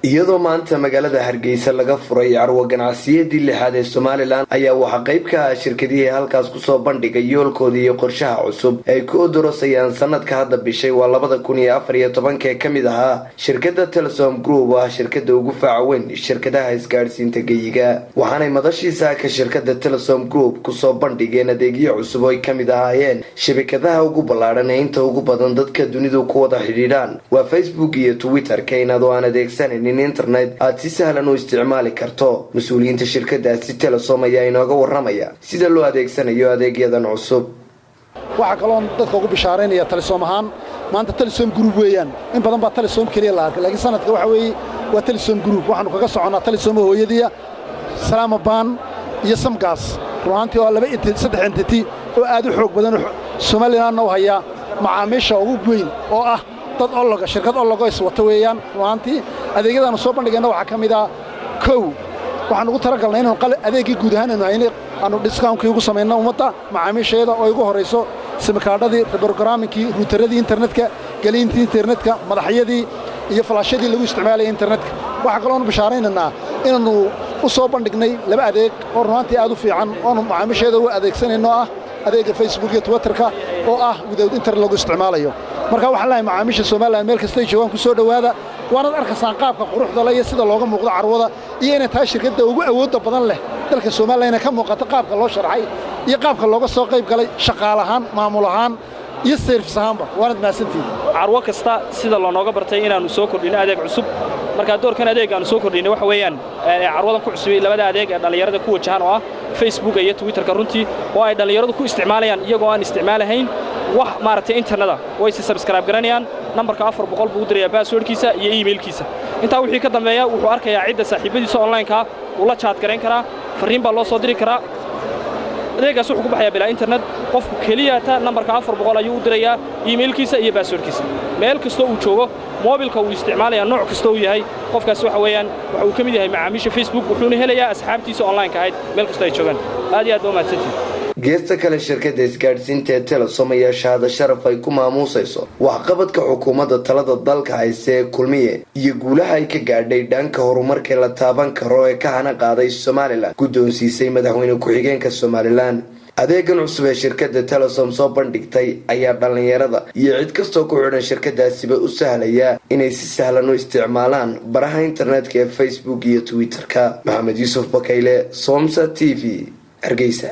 iyadoo maanta magaalada Hargeysa laga furay carwo ganacsiyadii lixaad ee Somaliland ayaa waxa qayb ka ah shirkadihii halkaas ku soo bandhigay yoolkoodii iyo qorshaha cusub ay ku odorosayaan sanadka hadda bishay waa 2014 ee kamid ahaa shirkadda Telesom Group ah shirkadda ugu faacaweyn shirkadaha isgaarsiinta geeyiga waxaanay madashiisa ka shirkadda Telesom Group ku soo bandhigeen adeegyo cusub oo kamid ahaayeen shabakadaha ugu ballaaran ee inta ugu badan dadka dunidu ku wada xiriiraan waa Facebook iyo Twitter keenado aan adeegsanin internet aad si sahlan u isticmaali karto mas'uuliyiinta shirkadaasi Telesom ayaa inooga waramaya sida loo adeegsanayo adeegyadan cusub waxa kaloon dadka ugu bishaareynaya Telesom ahaan maanta Telesom Group weeyaan in badan baa Telesom kaliya la arkay laakiin sanadka waxa weeye waa Telesom Group waxaanu kaga soconaa Telesom hooyadiya Salaama Baan iyo Samgas ruuxantii oo saddex entity oo aad u xoog badan Somaliland oo haya macaamiisha ugu weyn oo ah dad olloga shirkad olloga is wata weeyaan ruuxantii adeegyada soo bandhigayna waxa kamid ah kow waxaan ugu talagalnay inaan adeegii guud ahaan aanu discount-kii ugu sameeyno umada macaamiisheeda oo ugu horeyso simkaadhadii programmingkii routeradii internetka gelintii internetka madaxyadii iyo flashadii lagu isticmaalay internetka waxa kale oo bishaareynaa inaanu u soo bandhignay laba adeeg oo runtii aad u fiican oo macaamiisheeda u adeegsanayno ah adeega Facebook iyo Twitter-ka oo ah without internet lagu isticmaalayo marka waxa la macaamiisha Soomaaliland meel kasta ay joogaan ku soo dhawaada waana arkaysan qaabka quruxda leh iyo sida looga muuqdo carwada iyo inay tahay shirkadda ugu awoodda badan leh dalka Soomaaliland ka muuqato qaabka loo sharxay iyo qaabka looga soo qayb galay shaqaalahan maamul ahaan iyo service ahaanba waana maasantii carwo kasta sida loo nooga bartay inaanu soo kordhino adeeg cusub marka doorkan adeeg aanu soo kordhinay waxa weeyaan carwadan ku cusub labada adeeg ee dhalinyarada ku wajahan oo ah Facebook iyo Twitter-ka runtii oo ay dhalinyaradu ku isticmaalayaan iyagoo aan isticmaalahayn wax maartay internet way si subscribe garanayaan numberka 400 buu dirayaa passwordkiisa iyo emailkiisa inta wixii ka dambeeya wuxuu arkayaa cidda saaxiibadiisa online-ka uu la chat garan karaa fariin baa loo soo diri karaa adeegaas wuxuu ku baxayaa bilaa internet qofku kaliya ta numberka 400 ayuu u dirayaa emailkiisa iyo passwordkiisa meel kasta uu joogo mobilka uu isticmaalaya nooc kasta uu yahay qofkaas waxa weeyaan waxa uu kamid yahay macaamiisha Facebook wuxuuna helayaa asxaabtiisa online-ka ahayd meel kasta ay joogaan aad iyo aad u mahadsantihiin geesta kale shirkadda isgaarsiinta Telesom ayaa shahaado sharaf ay ku maamuusayso waxqabadka xukuumadda talada dalka hayse kulmiye iyo guulaha ay ka gaadhay dhanka horumarka la taaban karo ee ka hana qaaday Somaliland guddoonsiisay madaxweyne ku-xigeenka Somaliland adeegan cusub ee shirkadda Telesom soo bandhigtay ayaa dhalinyarada iyo cid kasta ku xidhan shirkadaasiba u sahlaya inay si sahlan u isticmaalaan baraha internetka ee Facebook iyo Twitter-ka Maxamed Yuusuf Bakayle Somsa TV Hargeysa